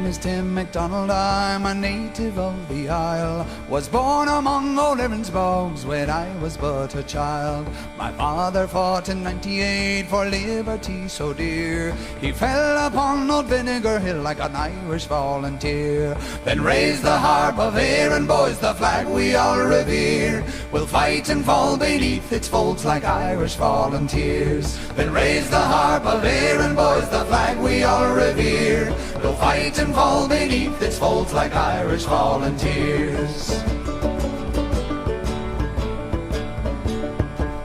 is Tim MacDonald, I'm a native of the Isle. Was born among old Erin's bogs when I was but a child. My father fought in '98 for liberty so dear. He fell upon old Vinegar Hill like an Irish volunteer. Then raise the harp of Erin, boys, the flag we all revere. We'll fight and fall beneath its folds like Irish volunteers. Then raise the harp of Erin, boys, the flag we all revere. We'll fight and fall beneath its folds like Irish volunteers.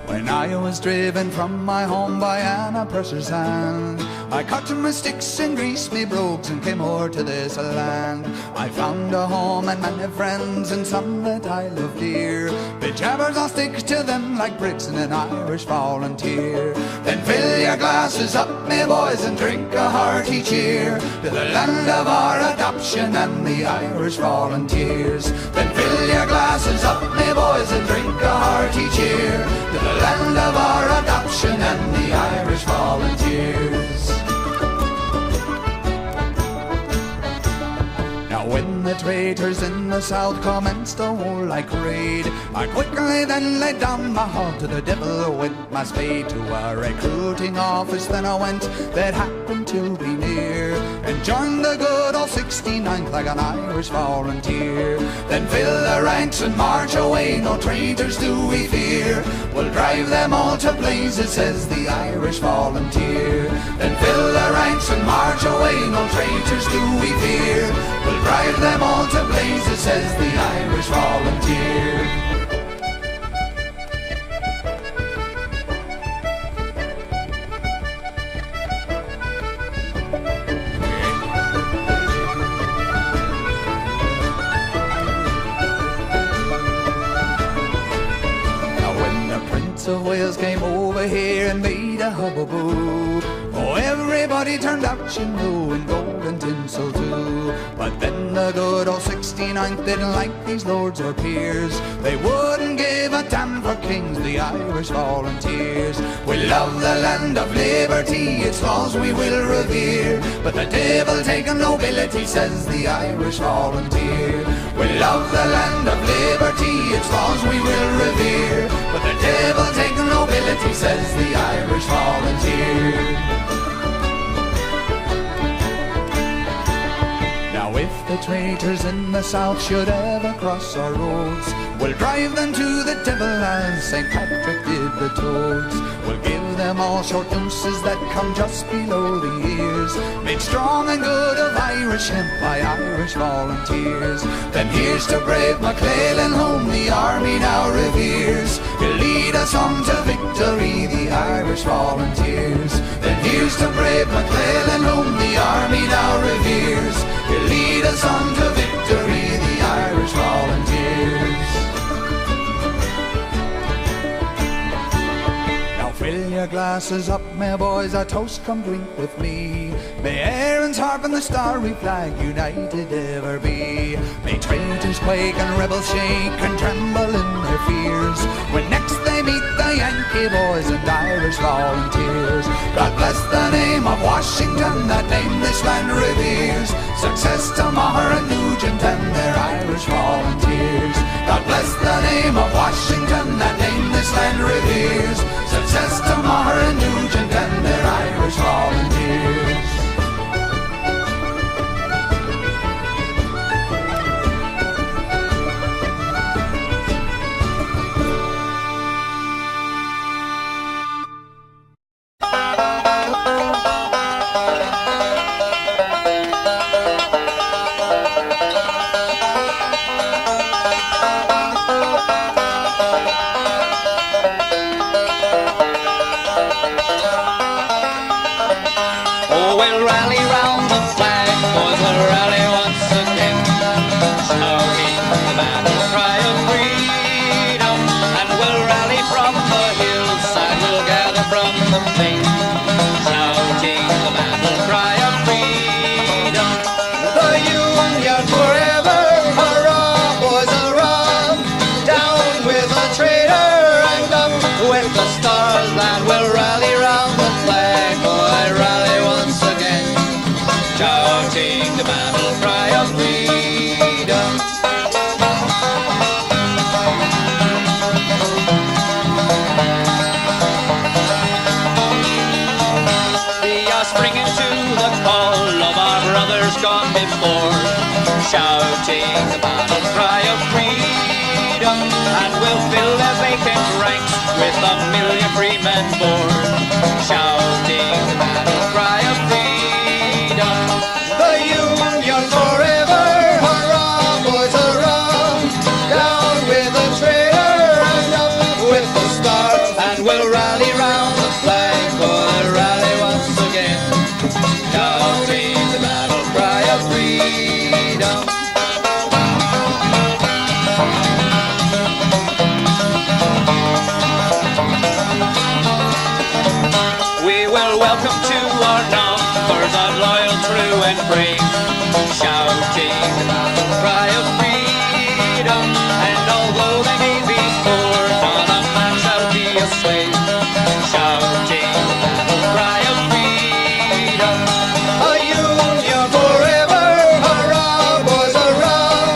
When I was driven from my home by an oppressor's hand, I cut my sticks and greased me brogues and came o'er to this land. I found a home and many friends and some that I love dear. The jabbers, I'll stick to them like bricks in an Irish volunteer. Then fill your glasses up, me boys, and drink a hearty cheer to the land of our adoption and the Irish volunteers. Then fill your glasses up, me boys, and drink a hearty cheer to the land of our adoption and the Irish volunteers. When the traitors in the south commenced a warlike raid, I quickly then laid down my hog to the devil with my spade. To a recruiting office then I went that happened to be near, and joined the good old 69th like an Irish volunteer. Then fill the ranks and march away, no traitors do we fear. We'll drive them all to blazes, says the Irish volunteer. Then fill the ranks and march away, no traitors do we fear. We'll drive them all to blazes, says the Irish volunteer. Now when the Prince of Wales came over here and made a hubbub, oh, everybody turned out, you know, in gold and tinsel too. But then the good old 69th didn't like these lords or peers. They wouldn't give a damn for kings, the Irish volunteers. We love the land of liberty, its laws we will revere. But the devil taken nobility, says the Irish volunteer. We love the land of liberty, its laws we will revere. But the devil taken nobility, says the Irish volunteer. Now if the traitors in the south should ever cross our roads, we'll drive them to the devil as St. Patrick did the toads. We'll give them all short nooses that come just below the ears, made strong and good of Irish hemp by Irish volunteers. Then here's to brave McClellan, whom the army now reveres. He'll lead us on to victory, the Irish volunteers. Then here's to brave McClellan, whom the army now reveres. He'll lead us on to victory, the Irish volunteers. Now fill your glasses up, my boys, a toast come drink with me. May Erin's harp and the starry flag united ever be. May traitors quake and rebels shake and tremble in their fears, when next they meet the Yankee boys and Irish volunteers. God bless the name of Washington, that name this land reveres. Success to Maher and Nugent and their Irish volunteers. God bless the name of Washington, that name this land reveres. Success to Maher and Nugent and their Irish volunteers. shouting the battle cry of freedom. We are springing to the call of our brothers gone before, shouting the battle cry of freedom, and we'll fill their vacant ranks with 1,000,000 free men born, shouting the battle cry of freedom. The Union forever, hurrah, boys, hurrah! Down with the traitor and up with the star, And we'll rally round the flag for the rally once again, shouting the battle cry of freedom. We will welcome to our numbers of loyal, true and brave, shouting the battle cry of freedom. And although they may be poor, not a man shall be a slave, shouting the battle cry of freedom. a Union forever, hurrah, boys, hurrah!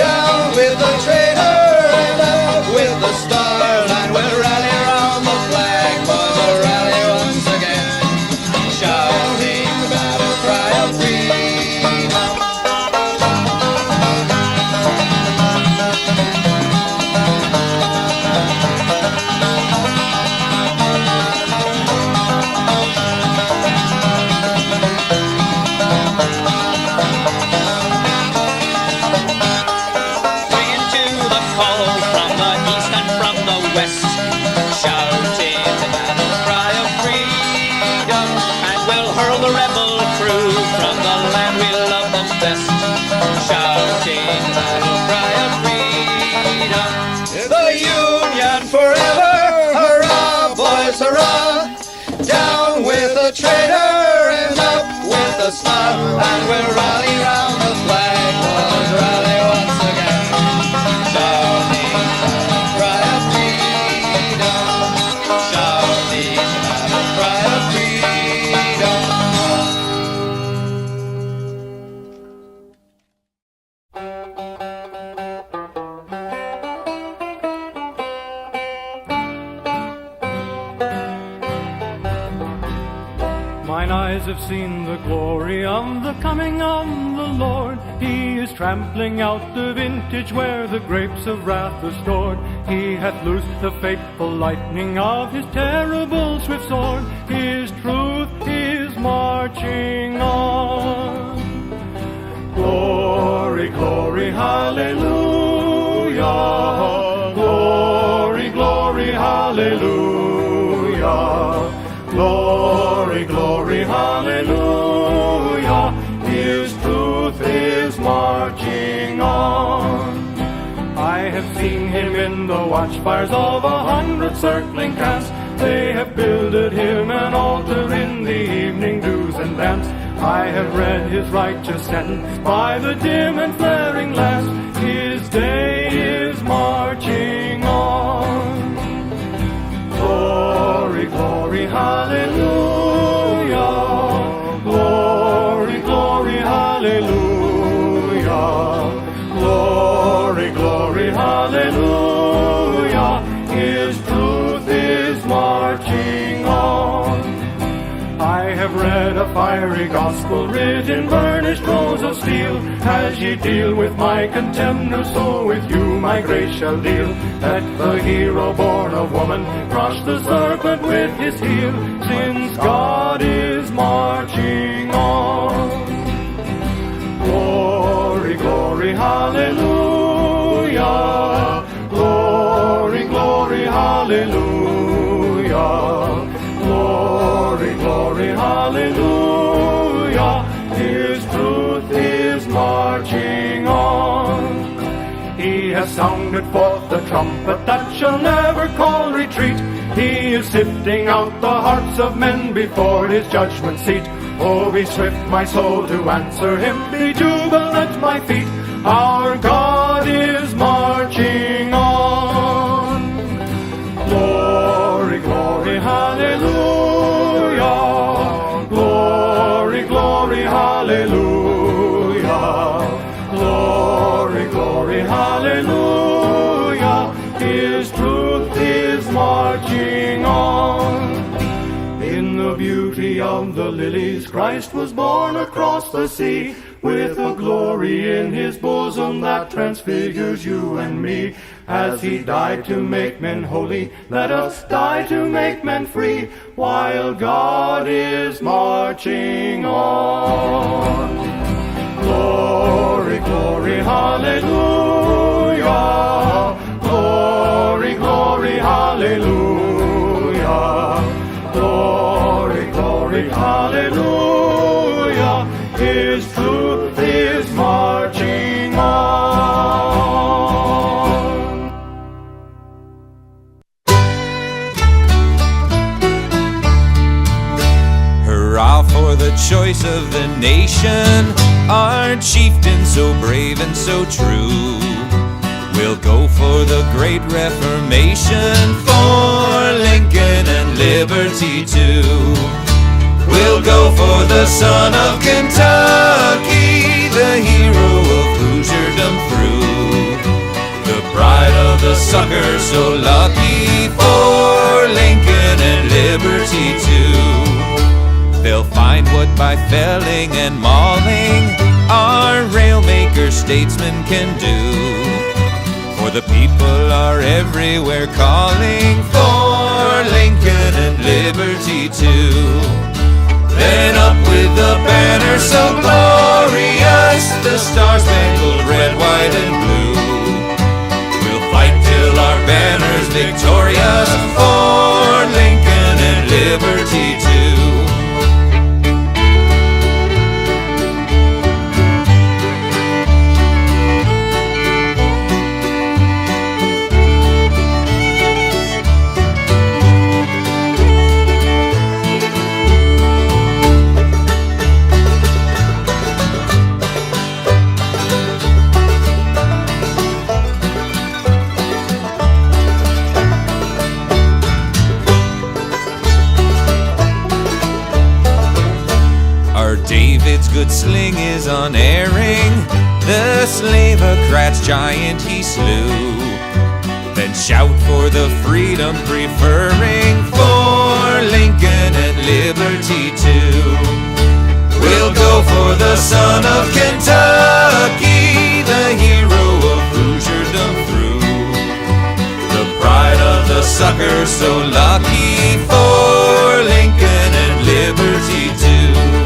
Down with the traitor and up with the star, And we'll rally round the flag for the rally once again, shouting the battle cry of freedom. Bringing to the call from the east and from the west, shouting the battle cry of freedom. And we'll hurl the rebel crew from the land we love the best, shouting the battle cry of freedom. the Union forever, hurrah, boys, hurrah! Down with the traitor and up with the star, And we'll rally round the flag for the rally once again, shouting the battle cry of freedom, shouting the battle cry of freedom. Mine eyes have seen the glory of the coming of the Lord. He is trampling out the vintage where the grapes of wrath are stored. He hath loosed the fateful lightning of his terrible swift sword. His truth is marching on. Glory, glory, hallelujah. Glory, glory, hallelujah. Glory, glory, hallelujah. His truth is marching on. I have seen him in the watchfires of 100 circling camps. They have builded him an altar in the evening dews and dance. I have read his righteous sentence by the dim and flaring lamps. His day is marching on. Glory, glory, hallelujah. Glory, glory, hallelujah. Glory, glory, hallelujah. His truth is marching on. I have read a fiery gospel writ in burnished rows of steel. As ye deal with my contemner, so with you my grace shall deal. Let the hero born of woman crush the serpent with his heel, since God is marching on. Glory, glory, hallelujah. Glory, glory, hallelujah. Glory, glory, hallelujah. His truth is marching on. He has sounded forth the trumpet that shall never call retreat. He is sifting out the hearts of men before his judgment seat. Oh, be swift, my soul, to answer him. Be jubilant at my feet. Our God is marching on. Glory, glory, hallelujah. Glory, glory, hallelujah. hallelujah. Glory, glory, hallelujah. His truth is marching on. In the beauty of the lilies, Christ was born across the sea, with a glory in his bosom that transfigures you and me. As he died to make men holy, let us die to make men free, while God is marching on. Glory, glory, hallelujah. Glory, glory, hallelujah. Glory, glory, hallelujah. His truth is marching on. Hurrah for the choice of the nation, our chieftain so brave and so true. We'll go for the great Reformation, for Lincoln and liberty too. We'll go for the son of Kentucky, the hero of Hoosierdom through. The pride of the sucker so lucky, for Lincoln and liberty too. They'll find what by felling and mauling our railmaker statesmen can do. For the people are everywhere calling for Lincoln and liberty too. Then up with the banner so glorious, the star-spangled red, white, and blue. We'll fight till our banner's victorious, for Lincoln and liberty too. David's good sling is unerring, the slavocrat's giant he slew. Then shout for the freedom preferring, for Lincoln and liberty too. We'll go for the son of Kentucky, the hero of Hoosierdom through. The pride of the sucker so lucky, for Lincoln and liberty too.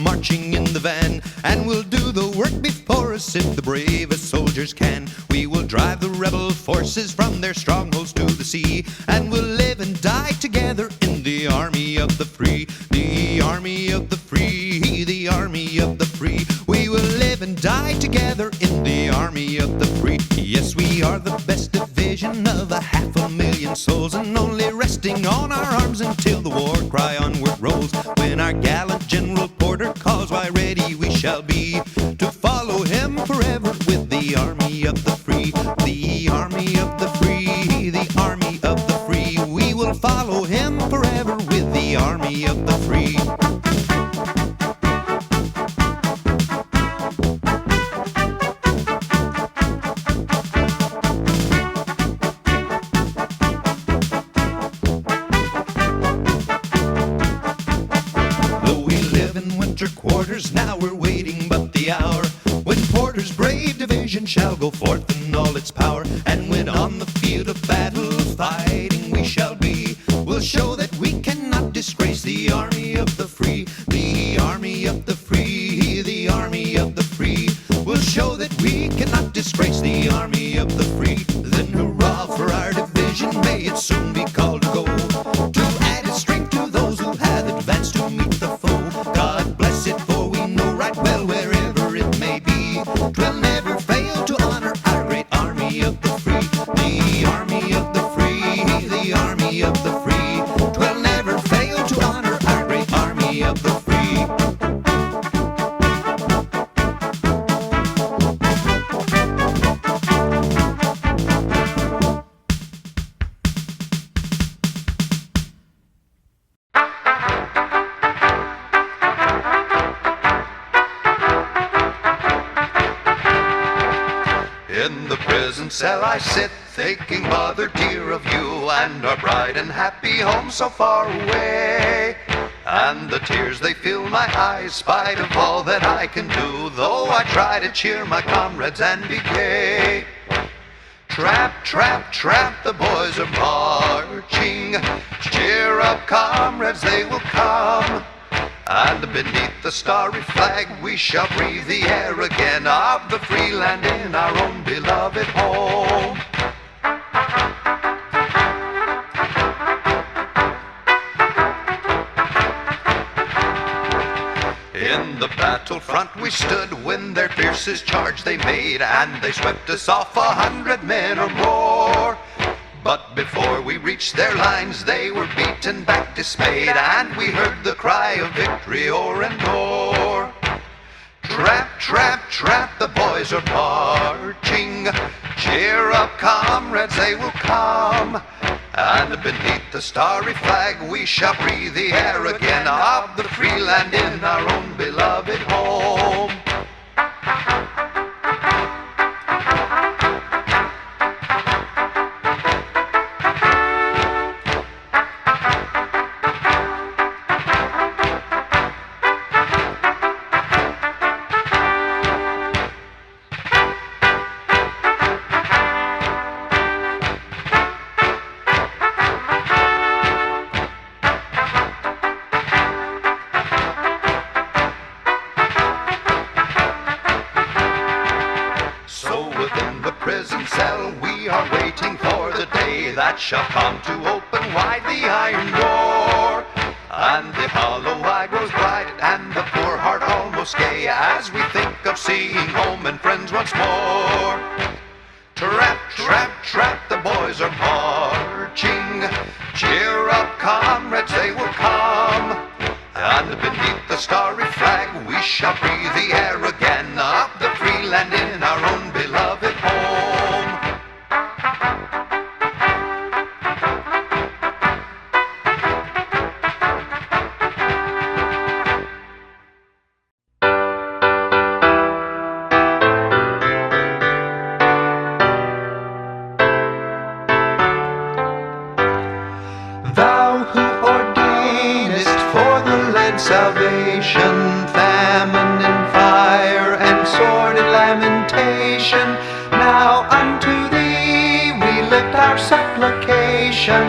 Marching in the van, and we'll do the work before us if the bravest soldiers can. We will drive the rebel forces from their strongholds to the sea, and we'll live and die together in the army of the free. The army of the free, the army of the free. We will live and die together in the army of the free. Yes, we are the best division of 500,000 souls, and only resting on our arms until the war cry onward rolls. When our gallant General Porter calls, why ready we shall be to follow him forever with the army of the free. The army of the free, the army of the free. We will follow him forever with the army of the free. Quarters, now we're waiting but the hour when Porter's brave division shall go forth in all its power. And when on the field of battle fighting we shall be, we'll show that we cannot disgrace the army of the free. The army of the free, the army of the free. We'll show that we cannot disgrace the army of the free. Then hurrah for our division, may it soon be called to go, to add its strength to those who have advanced to meet the foe. God bless it, for we know right well wherever it may be, 'twill never In the prison cell I sit, thinking, mother dear, of you and our bright and happy home so far away. And the tears, they fill my eyes, spite of all that I can do, though I try to cheer my comrades and be gay. Tramp, tramp, tramp, the boys are marching. Cheer up, comrades, they will come. And beneath the starry flag we shall breathe the air again of the free land in our own beloved home. In the battlefront we stood when their fiercest charge they made, and they swept us off 100 men or more. But before we reached their lines they were beaten back dismayed, and we heard the cry of victory o'er and o'er. Tramp, tramp, tramp, the boys are marching. Cheer up, comrades, they will come. And beneath the starry flag we shall breathe the air again of the free land in our own beloved home. Prison cell, we are waiting for the day that shall come to open wide the iron door. And the hollow eye grows bright and the poor heart almost gay as we think of seeing home and friends once more. Tramp, tramp, tramp, the boys are marching. Cheer up, comrades, they will come. And beneath the starry flag we shall breathe the air again of the free land in our own beloved home. Thou who ordainest for the land salvation, famine and fire and sword and lamentation, now unto thee we lift our supplication.